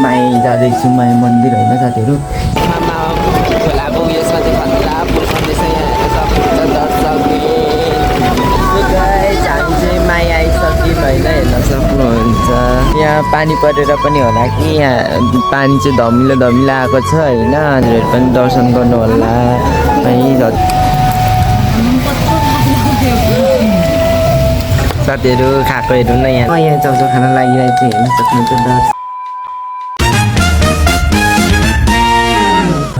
My जाँदैछु my मन्दिर होइन साथीहरू। खोलाको उयसमा चाहिँ खतरा पुल बन्दैछ यहाँ हेर्न सक्नुहुन्छ दर्शकले। हामी चाहिँ माई आइसक्यौँ होइन हेर्न सक्नुहुन्छ। यहाँ पानी परेर पनि होला कि यहाँ पानी चाहिँ धमिलो धमिलो आएको छ होइन। हजुरहरू पनि दर्शन गर्नु होला है। साथीहरू खाएको हेर्नु न यहाँ यहाँ चाउचाउ खाना लागिरहेको चाहिँ हेर्न सक्नुहुन्छ।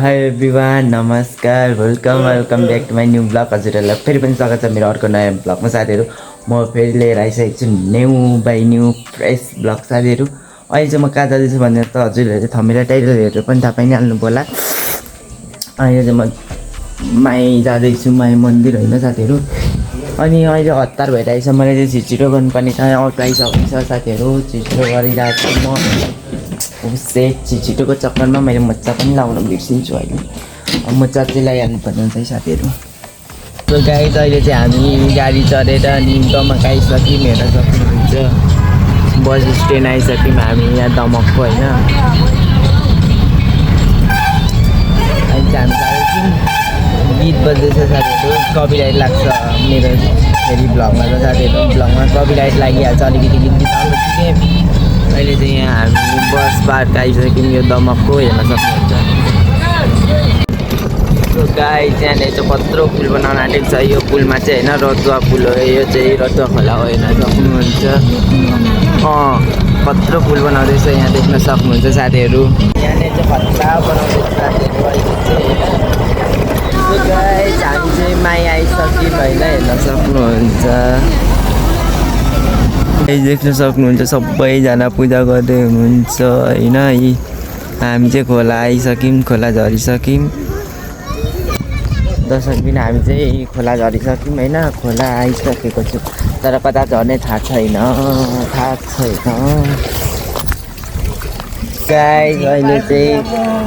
हाई एभ्रिवान, नमस्कार, welcome back to my new blog. हजुरहरूलाई फेरि पनि स्वागत छ मेरो अर्को नयाँ ब्लगमा साथीहरू। म फेरि लिएर आइसकेको छु new by new fresh blog साथीहरू। अहिले चाहिँ म कहाँ जाँदैछु भनेर त हजुरहरूले थमेर टाइटल हेरेर पनि थाहा पाइ नै हाल्नु होला। अहिले चाहिँ म माई जाँदैछु माई मन्दिर होइन साथीहरू। अनि अहिले हतार भइरहेछ, मलाई चाहिँ छिटो गर्नुपर्ने छ। आउट आइसकेको छ साथीहरू, छिटो गरिरहेको छु म। सेट छिटोको चक्करमा मैले मोजा पनि लाउन बिर्सिन्छु अहिले। मोजा चाहिँ लगाइहाल्नुपर्ने हुन्छ है साथीहरू। सो गाइज अहिले चाहिँ हामी गाडी चढेर अनि दमक आइसक्यौँ हेर्न सक्नुहुन्छ। बस स्ट्यान्ड आइसक्यौँ हामी यहाँ दमकको होइन। अहिले चाहिँ हामी जाँदैछौँ, गीत बज्दैछ साथीहरू, कपिराइट लाग्छ मेरो फेरि भ्लगमा त साथीहरू। भ्लगमा कपिराइट लागिहाल्छ, अलिकति गीत बिताउनु कि। अहिले चाहिँ यहाँ हामी बस पार्क आइसक्यौँ यो दमकको हेर्न सक्नुहुन्छ। सो गाइस यहाँनिर चाहिँ कत्रो पुल बनाउन आँटेको छ। यो पुलमा चाहिँ होइन रतुवा पुल हो, यो चाहिँ रतुवा खोला हो हेर्न सक्नुहुन्छ। कत्रो पुल बनाउँदैछ यहाँ देख्न सक्नुहुन्छ साथीहरू। यहाँनिर चाहिँ खतरा बनाउँदैछ साथीहरू अहिले चाहिँ होइन। सो गाइस हामी चाहिँ माई आइसक्यौँ होइन हेर्न सक्नुहुन्छ। देख्न सक्नुहुन्छ सबैजना पूजा गर्दै हुनुहुन्छ होइन। हामी चाहिँ खोला आइसक्यौँ, खोला झरिसक्यौँ। दर्शक बिना हामी चाहिँ खोला झरिसक्यौँ होइन। खोला आइसकेको छु तर कता झर्ने थाहा छैन। गाइस अहिले चाहिँ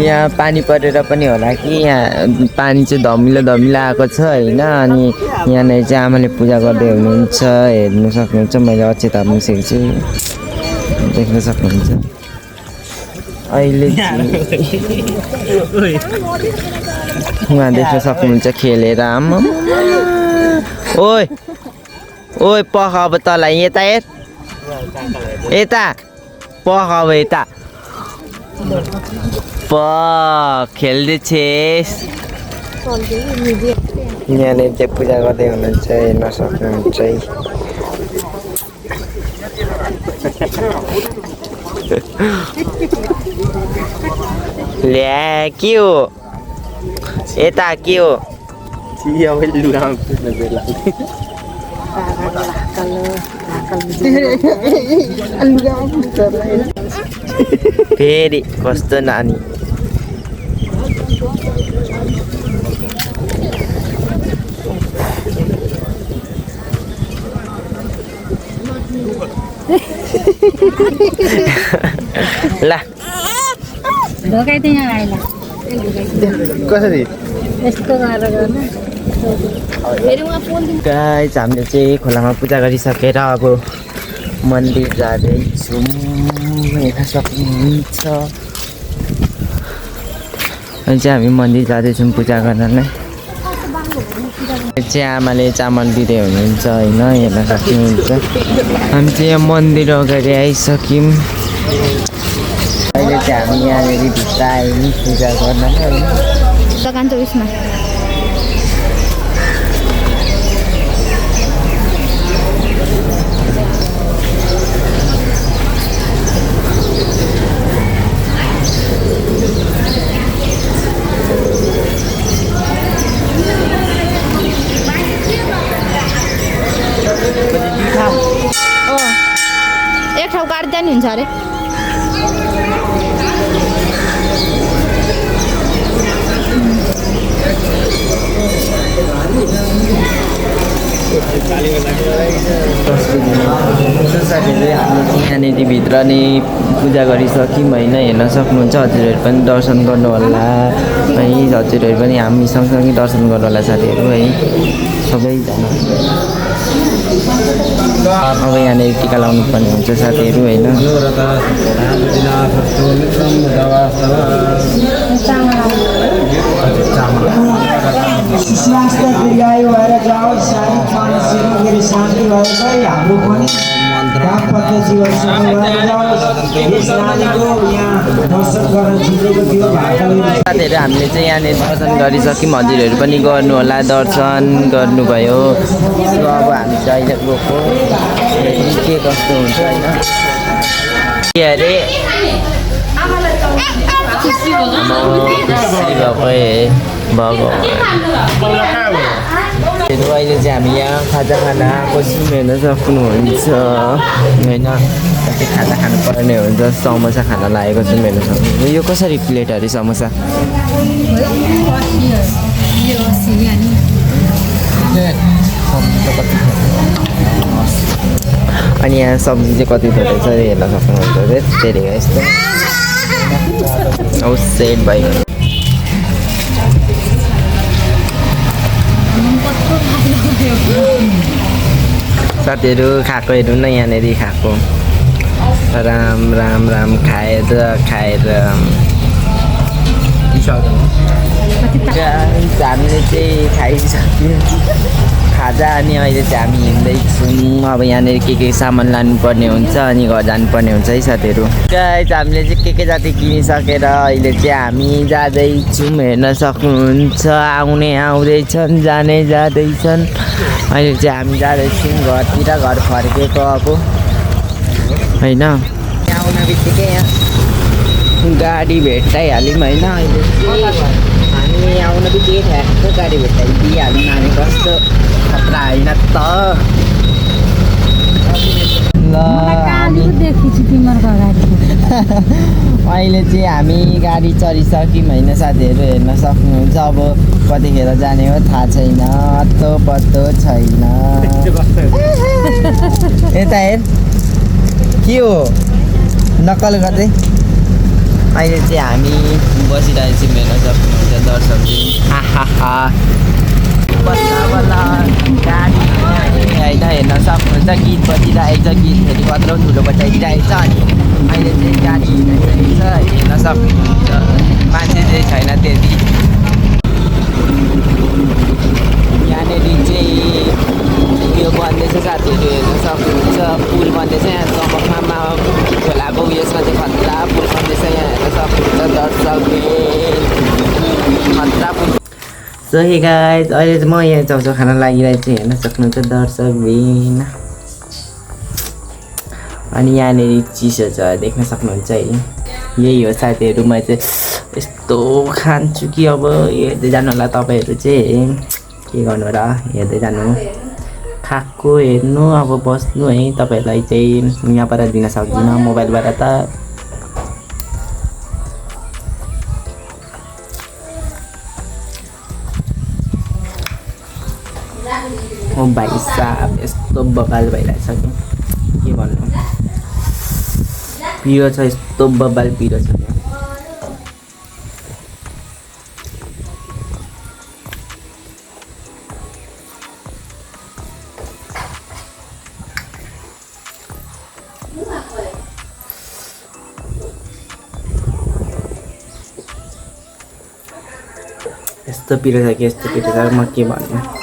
यहाँ पानी परेर पनि होला कि यहाँ पानी चाहिँ धमिलो धमिलो आएको छ होइन। अनि यहाँनिर चाहिँ आमाले पूजा गर्दै हुनुहुन्छ हेर्नु सक्नुहुन्छ। मैले अक्षत हाल्नुसकेको छु देख्न सक्नुहुन्छ। अहिले उहाँ देख्न सक्नुहुन्छ खेलेर। आमा ओइ ओइ पख अब तल यता यता पख अब यता खेल्दैछेस्। यहाँनिर चाहिँ पूजा गर्दै हुनुहुन्छ हेर्न सक्नुहुन्छ। ल्या के हो यता के हो? फेरि कस्तो नानी। ला कसरी गाइस हामीले चाहिँ खोलामा पूजा गरिसकेर अब मन्दिर जाँदैछौँ हेर्न सक्नुहुन्छ। अहिले चाहिँ हामी मन्दिर जाँदैछौँ पूजा गर्नलाई। चाहिँ आमाले चामल दिँदै हुनुहुन्छ होइन हेर्न सक्नुहुन्छ। हामी चाहिँ यहाँ मन्दिर अगाडि आइसक्यौँ। अहिले चाहिँ हामी यहाँनिर भित्र आयौँ पूजा गर्नलाई होइन। एक ठाउँ काट्दा नि हुन्छ अरे। साथीहरूले हामीले चाहिँ यहाँनिर भित्र नै पूजा गरिसक्यौँ होइन हेर्न सक्नुहुन्छ। हजुरहरू पनि दर्शन गर्नु होला है। हजुरहरू पनि हामी सँगसँगै दर्शन गर्नु होला साथीहरू है सबैजना। अब यहाँनिर टिका लाउनु पर्ने हुन्छ साथीहरू होइन। स्वास्थ्य दीर्घायु भएर जाओस्, शारीरिक मानसिक मेरो शान्ति भएर चाहिँ हाम्रो पनि दाम्पत्य जीवन सफल भएर जाओस्। यस नानीको यहाँ दर्शन गर्न छुटेको थियो भाकाले साथीहरू हामीले चाहिँ यहाँनिर दर्शन गरिसक्यौँ, हजुरहरू पनि गर्नु होला, दर्शन गर्नुभयो। अब हामी चाहिँ अहिले गएको के कस्तो हुन्छ होइन के अरे अहिले चाहिँ हामी यहाँ खाजा खाना आएको छौँ, हेर्न सक्नुहुन्छ होइन। कति खाजा खानुपर्ने हुन्छ, समोसा खाना लागेको छौँ, हेर्न सक्नुहुन्छ। यो कसरी प्लेट अरे समोसा? अनि यहाँ सब्जी चाहिँ कति रहेछ हेर्न सक्नुहुन्छ। धेरै यस्तो अब सेट भयो। साथीहरू खाएको हेर्नु न, यहाँनिर खाएको राम राम राम खाएर हामीले चाहिँ खाइसक्यौँ खाजा। अनि अहिले चाहिँ हामी हिँड्दैछौँ। अब यहाँनिर के सामान लानुपर्ने हुन्छ अनि घर जानुपर्ने हुन्छ है साथीहरू। गाइस हामीले चाहिँ के जाति किनिसकेर अहिले चाहिँ हामी जाँदैछौँ, हेर्न सक्नुहुन्छ। आउने आउँदैछन्, जाने जाँदैछन्। अहिले चाहिँ हामी जाँदैछौँ घरतिर, घर फर्केको अब होइन। आउन बित्तिकै यहाँ गाडी भेट्टाइहाल्यौँ होइन। अहिले हामी आउन बित्तिकै ठ्याक्क गाडी भेट्टाइदिइहाल्यौँ। हामी कस्तो खतरा होइन त ल। अहिले चाहिँ हामी गाडी चढिसक्यौँ होइन साथीहरू, हेर्न सक्नुहुन्छ। अब कतिखेर जाने हो थाहा छैन, अत्तो पत्तो छैन। यता हेर के हो नक्कल गर्दै। अहिले चाहिँ हामी बसिरहेको छौँ, हेर्न सक्नुहुन्छ दर्शकले। बल्ल बल्ल गाडी होइन, हेर्न सक्नुहुन्छ। गीत बजिरहेको छ, गीत फेरि कत्रो ठुलो बजाइदिरहेको छ। अनि अहिले चाहिँ गाडी हिँडिरहेको छ, हेर्न सक्नुहुन्छ। मान्छे चाहिँ छैन त्यति। यहाँनिर चाहिँ यो बन्दैछ साथीहरू, हेर्न सक्नुहुन्छ। पुल बन्दैछ यहाँ चमकमा, खोलाको उयसमा चाहिँ खतरा पुल बन्दैछ यहाँ, हेर्न सक्नुहुन्छ दर्शकले। खतरा पुल। सो हे गाइस, अहिले चाहिँ म यहाँ चाउचाउ खाना लागिरहेको छु, हेर्न सक्नुहुन्छ दर्शकबिन। अनि यहाँनिर चिसो छ, देख्न सक्नुहुन्छ है। यही हो साथीहरू, म चाहिँ यस्तो खान्छु कि अब हेर्दै जानु होला तपाईँहरू चाहिँ। के गर्नु र, हेर्दै जानु, खाएको हेर्नु, अब बस्नु है। तपाईँहरूलाई चाहिँ यहाँबाट दिन सक्दिनँ मोबाइलबाट त। ओ भाइ साहब यस्तो बबाल भइरहेछ कि के भन्नु। पिरो छ, यस्तो बबाल पिरो छ। यस्तो पिरो छ कि यस्तो पिरो छ, म के भन्नु।